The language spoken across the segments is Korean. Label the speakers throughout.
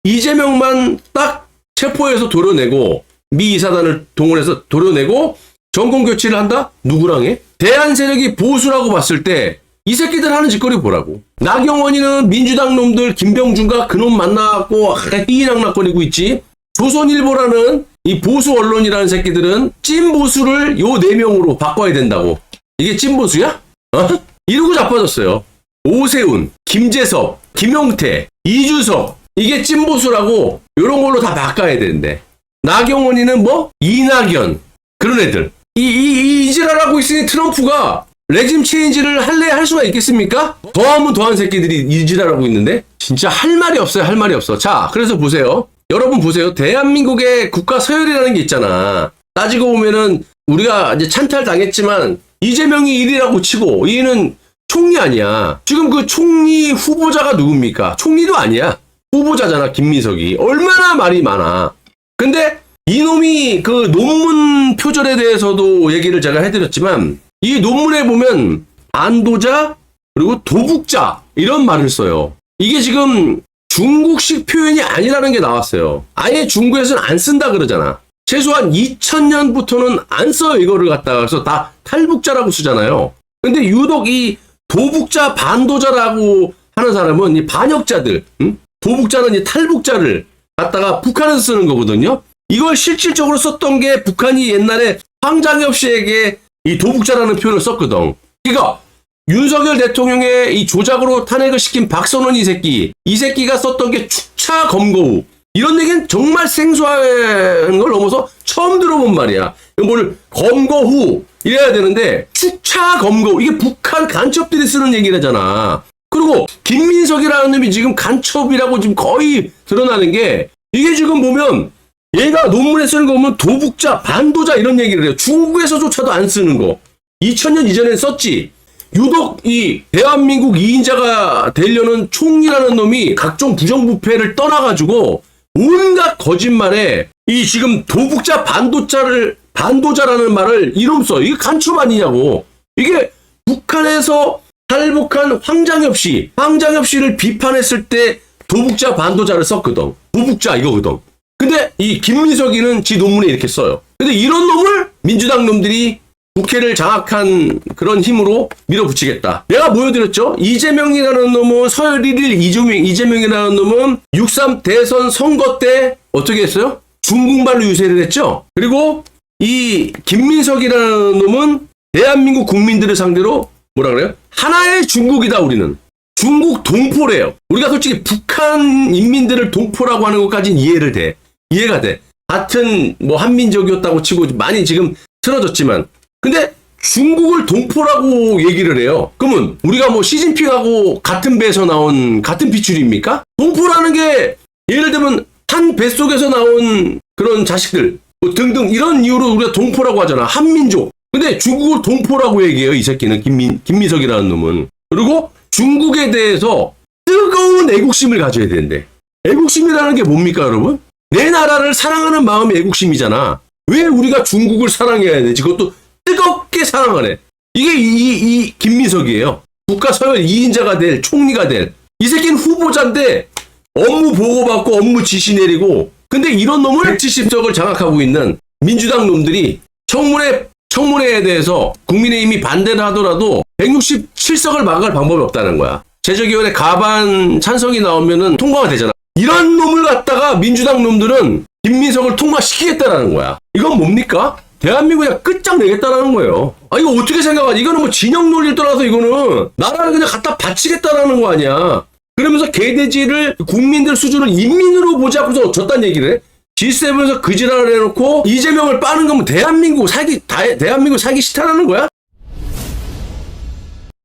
Speaker 1: 이재명만 딱 체포해서 도려내고 미 이사단을 동원해서 도려내고 정권 교체를 한다? 누구랑 해? 대한 세력이 보수라고 봤을 때 이 새끼들 하는 짓거리 보라고. 나경원이는 민주당 놈들 김병준과 그놈 만나갖고 희희낙낙거리고 있지. 조선일보라는 이 보수 언론이라는 새끼들은 찐보수를 요 4명으로 바꿔야 된다고. 이게 찐보수야? 이러고 자빠졌어요. 오세훈, 김재섭, 김용태, 이주석, 이게 찐보수라고 요런 걸로 다 바꿔야 되는데 나경원이는 뭐? 이낙연, 그런 애들. 이 지랄하고 있으니 트럼프가 레짐 체인지를 할 수가 있겠습니까? 더하면 더한 새끼들이 이 지랄하고 있는데 진짜 할 말이 없어요. 할 말이 없어. 자, 그래서 보세요. 여러분 보세요. 대한민국의 국가 서열이라는 게 있잖아. 따지고 보면은 우리가 이제 찬탈 당했지만 이재명이 1위라고 치고 얘는 총리 아니야. 지금 그 총리 후보자가 누굽니까? 총리도 아니야. 후보자잖아. 김민석이. 얼마나 말이 많아. 근데 이놈이 그 논문 표절에 대해서도 얘기를 제가 해드렸지만 이 논문에 보면 안도자 그리고 도북자 이런 말을 써요. 이게 지금 중국식 표현이 아니라는 게 나왔어요. 아예 중국에서는 안 쓴다 그러잖아. 최소한 2000년부터는 안 써요. 이거를 갖다가. 그래서 다 탈북자라고 쓰잖아요. 근데 유독 이 도북자 반도자라고 하는 사람은 이 반역자들, 도북자는 이 탈북자를 갖다가 북한에서 쓰는 거거든요. 이걸 실질적으로 썼던 게 북한이 옛날에 황장엽 씨에게 이 도북자라는 표현을 썼거든. 그러니까 윤석열 대통령의 이 조작으로 탄핵을 시킨 박선원 이 새끼가 썼던 게 축차 검거후. 이런 얘기는 정말 생소한 걸 넘어서 처음 들어본 말이야. 뭘 검거후 이래야 되는데 축차 검거후. 이게 북한 간첩들이 쓰는 얘기라잖아. 그리고 김민석이라는 놈이 지금 간첩이라고 지금 거의 드러나는 게 이게 지금 보면 얘가 논문에 쓰는 거 보면 도북자, 반도자 이런 얘기를 해요. 중국에서조차도 안 쓰는 거. 2000년 이전엔 썼지. 유독 이 대한민국 2인자가 되려는 총리라는 놈이 각종 부정부패를 떠나가지고 온갖 거짓말에 이 지금 도북자, 반도자라는 말을 이름 써. 이게 간첩 아니냐고. 이게 북한에서 탈북한 황장엽 씨를 비판했을 때 도북자, 반도자를 썼거든. 도북자 이거거든. 근데 이 김민석이는 지 논문에 이렇게 써요. 근데 이런 놈을 민주당 놈들이 국회를 장악한 그런 힘으로 밀어붙이겠다. 내가 보여드렸죠? 이재명이라는 놈은 서열 1위 이재명이라는 놈은 6.3 대선 선거 때 어떻게 했어요? 중국말로 유세를 했죠? 그리고 이 김민석이라는 놈은 대한민국 국민들을 상대로 뭐라 그래요? 하나의 중국이다 우리는. 중국 동포래요. 우리가 솔직히 북한 인민들을 동포라고 하는 것까지는 이해가 돼. 같은 뭐 한민족이었다고 치고 많이 지금 틀어졌지만 근데 중국을 동포라고 얘기를 해요. 그러면 우리가 뭐 시진핑하고 같은 배에서 나온 같은 핏줄입니까? 동포라는 게 예를 들면 한 뱃속에서 나온 그런 자식들 뭐 등등 이런 이유로 우리가 동포라고 하잖아. 한민족. 근데 중국을 동포라고 얘기해요. 이 새끼는 김민석이라는 놈은. 그리고 중국에 대해서 뜨거운 애국심을 가져야 되는데 애국심이라는 게 뭡니까 여러분? 내 나라를 사랑하는 마음이 애국심이잖아. 왜 우리가 중국을 사랑해야 되지? 그것도 뜨겁게 사랑하네. 이게 이 김민석이에요. 국가 서열 2인자가 될 총리가 될. 이 새끼는 후보자인데 업무 보고받고 업무 지시 내리고 근데 이런 놈을 170석을 장악하고 있는 민주당 놈들이 청문회에 대해서 국민의힘이 반대를 하더라도 167석을 막을 방법이 없다는 거야. 제적위원회 가반 찬성이 나오면은 통과가 되잖아. 이런 놈을 갖다가 민주당 놈들은 김민석을 통과시키겠다라는 거야. 이건 뭡니까? 대한민국 그냥 끝장내겠다라는 거예요. 아 이거 어떻게 생각하지? 이거는 뭐 진영 논리를 떠나서 이거는 나라를 그냥 갖다 바치겠다라는 거 아니야. 그러면서 개돼지를 국민들 수준을 인민으로 보지 않고서 졌다는 얘기를 해. G7에서 그 지랄을 해놓고 이재명을 빠는 거면 대한민국 살기 싫다라는 거야?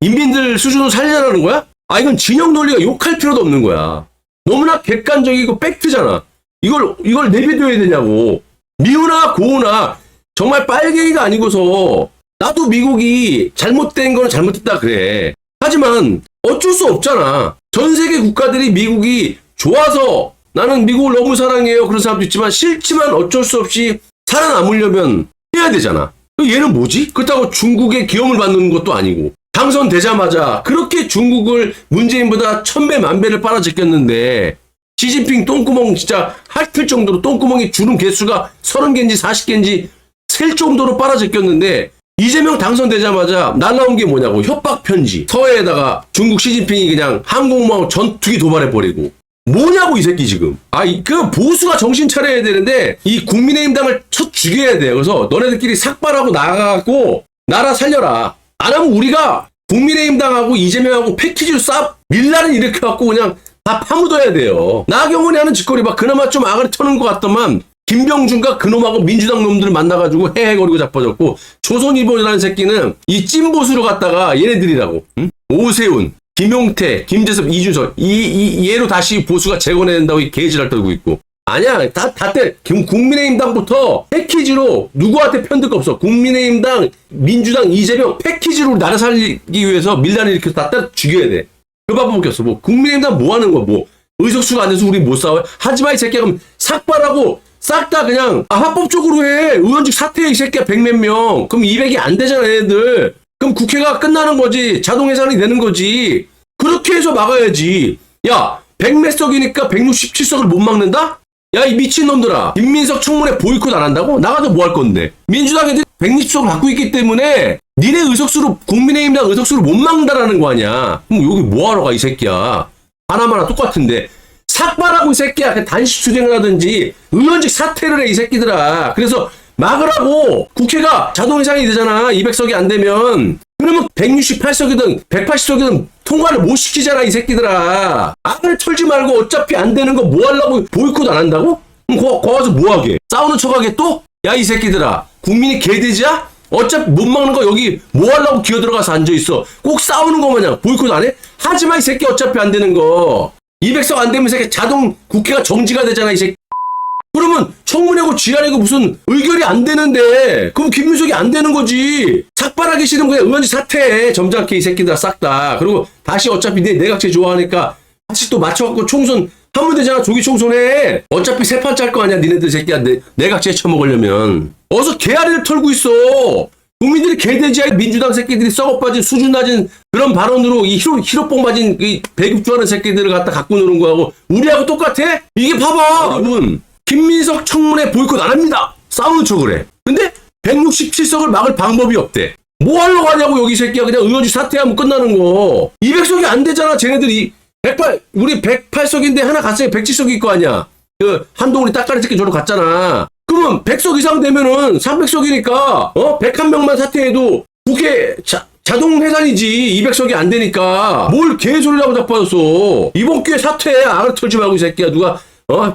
Speaker 1: 인민들 수준을 살리자라는 거야? 아 이건 진영 논리가 욕할 필요도 없는 거야. 너무나 객관적이고 팩트잖아. 이걸 내비둬야 되냐고. 미우나 고우나 정말 빨갱이가 아니고서 나도 미국이 잘못된 거는 잘못했다 그래. 하지만 어쩔 수 없잖아. 전 세계 국가들이 미국이 좋아서 나는 미국을 너무 사랑해요 그런 사람도 있지만 싫지만 어쩔 수 없이 살아남으려면 해야 되잖아. 얘는 뭐지? 그렇다고 중국의 기염을 받는 것도 아니고 당선되자마자 그렇게 중국을 문재인보다 1000배 만배를 빨아제꼈는데 시진핑 똥구멍 진짜 핥을 정도로 똥구멍이 주름 개수가 30개인지 40개인지 셀 정도로 빨아제꼈는데 이재명 당선되자마자 날라온 게 뭐냐고 협박 편지. 서해에다가 중국 시진핑이 그냥 항공모함 전투기 도발해버리고. 뭐냐고 이 새끼 지금. 그 보수가 정신 차려야 되는데 이 국민의힘당을 쳐 죽여야 돼요. 그래서 너네들끼리 삭발하고 나가고 나라 살려라. 안 하면 우리가 국민의힘당하고 이재명하고 패키지로 밀란을 일으켜갖고 그냥 다 파묻어야 돼요. 나경원이 하는 짓거리 막 그나마 좀 아가리 터는 것 같더만 김병준과 그놈하고 민주당 놈들을 만나가지고 헤헤거리고 자빠졌고 조선일보라는 새끼는 이 찐보수로 갔다가 얘네들이라고 응? 오세훈, 김용태, 김재섭, 이준석 얘로 다시 보수가 재건해야 된다고 이 개지랄 떨고 있고 아니야 국민의힘당부터 패키지로 누구한테 편들 거 없어. 국민의힘당, 민주당, 이재명 패키지로 나라 살리기 위해서 밀란을 일으켜서 다 때려 죽여야 돼. 그 방법밖에 없어. 뭐 국민의힘당 뭐 하는 거야 뭐 의석수가 안 돼서 우리 못 싸워요? 하지마 이 새끼야. 그럼 삭발하고 싹 다 그냥 합법적으로 해. 의원직 사퇴해 이 새끼야. 100몇 명. 그럼 200이 안 되잖아 얘네들. 그럼 국회가 끝나는 거지. 자동 해산이 되는 거지. 그렇게 해서 막아야지. 야 100몇 석이니까 167석을 못 막는다? 야 이 미친놈들아. 김민석 청문회 보이콧 안 한다고? 나가도 뭐 할 건데. 민주당 애들이 160석을 갖고 있기 때문에 니네 의석수로 국민의힘당 의석수로 못 막는다라는 거 아니야. 그럼 여기 뭐하러 가 이 새끼야. 하나마나 똑같은데. 삭발하고 이 새끼야. 단식 투쟁을 하든지 의원직 사퇴를 해 이 새끼들아. 그래서 막으라고. 국회가 자동 해산이 되잖아. 200석이 안 되면. 그러면 168석이든 180석이든 통과를 못 시키잖아 이 새끼들아. 악을 털지 말고 어차피 안 되는 거 뭐 하려고 보이콧 안 한다고? 그럼 거 가서 뭐 하게? 싸우는 척하게 또? 야 이 새끼들아. 국민이 개돼지야? 어차피 못 막는 거 여기 뭐 하려고 기어들어가서 앉아있어. 꼭 싸우는 거 마냥 보이콧 안 해? 하지마 이 새끼. 어차피 안 되는 거. 200석 안 되면 이 새끼 자동 국회가 정지가 되잖아 이 새끼. 그러면 청문회고 지랄이고 무슨 의결이 안 되는데 그럼 김민석이 안 되는 거지. 삭발하기 싫으면 그냥 의원직 사퇴해. 점잖게 이 새끼들 싹 다. 그리고 다시 어차피 내 내각제 좋아하니까 다시 또 맞춰갖고 총선 하면 되잖아. 조기 총선해. 어차피 세 판 짤 거 아니야 니네들 새끼야. 내각제 쳐먹으려면. 어서 개아리를 털고 있어. 국민들이 개돼지야. 민주당 새끼들이 썩어빠진 수준 낮은 그런 발언으로 이 히로뽕 맞은 이 배급주하는 새끼들을 갖다 갖고 노는 거하고 우리하고 똑같아? 이게 봐봐 여러분. 김민석 청문회 보이콧 안 합니다. 싸우는 척을 해. 근데 167석을 막을 방법이 없대. 뭐 하려고 하냐고 여기 새끼야. 그냥 의원직 사퇴하면 끝나는 거. 200석이 안 되잖아 쟤네들이. 우리 108석인데 하나 갔으니 107석일 거 아니야. 그 한동훈이 딱가리 새끼 저로 갔잖아. 그러면 100석 이상 되면은 300석이니까 101명만 사퇴해도 국회 자동 해산이지. 200석이 안 되니까. 뭘 개소리라고 자빠졌어. 이번 기회에 사퇴해. 악을 털지 말고 이 새끼야. 누가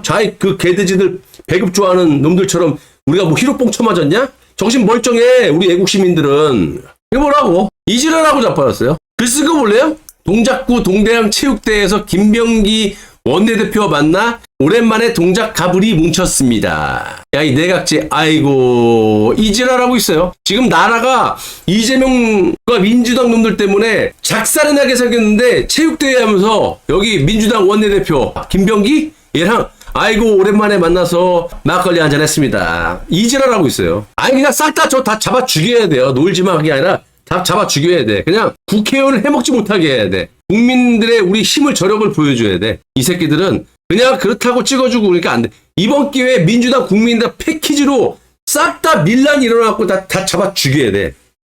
Speaker 1: 자이 그 개돼지들 배급 좋아하는 놈들처럼 우리가 뭐 히로뽕 쳐맞았냐? 정신 멀쩡해. 우리 애국 시민들은. 해보라고. 이지랄하고 자빠졌어요. 글 쓴 거 볼래요? 동작구 동대항 체육대회에서 김병기 원내대표와 만나 오랜만에 동작 가불이 뭉쳤습니다. 야 이 내각제 아이고 이지랄하고 있어요. 지금 나라가 이재명과 민주당 놈들 때문에 작살이 나게 생겼는데 체육대회 하면서 여기 민주당 원내대표 김병기 얘랑 아이고 오랜만에 만나서 막걸리 한잔 했습니다. 이지랄하고 있어요. 아니 그냥 싹 다 저 다 잡아 죽여야 돼요. 놀지마 그게 아니라 다 잡아 죽여야 돼. 그냥 국회의원을 해먹지 못하게 해야 돼. 국민들의 우리 힘을 저력을 보여줘야 돼. 이 새끼들은 그냥 그렇다고 찍어주고 그러니까 안 돼. 이번 기회에 민주당 국민당 패키지로 싹 다 밀란이 일어나고 다 잡아 죽여야 돼.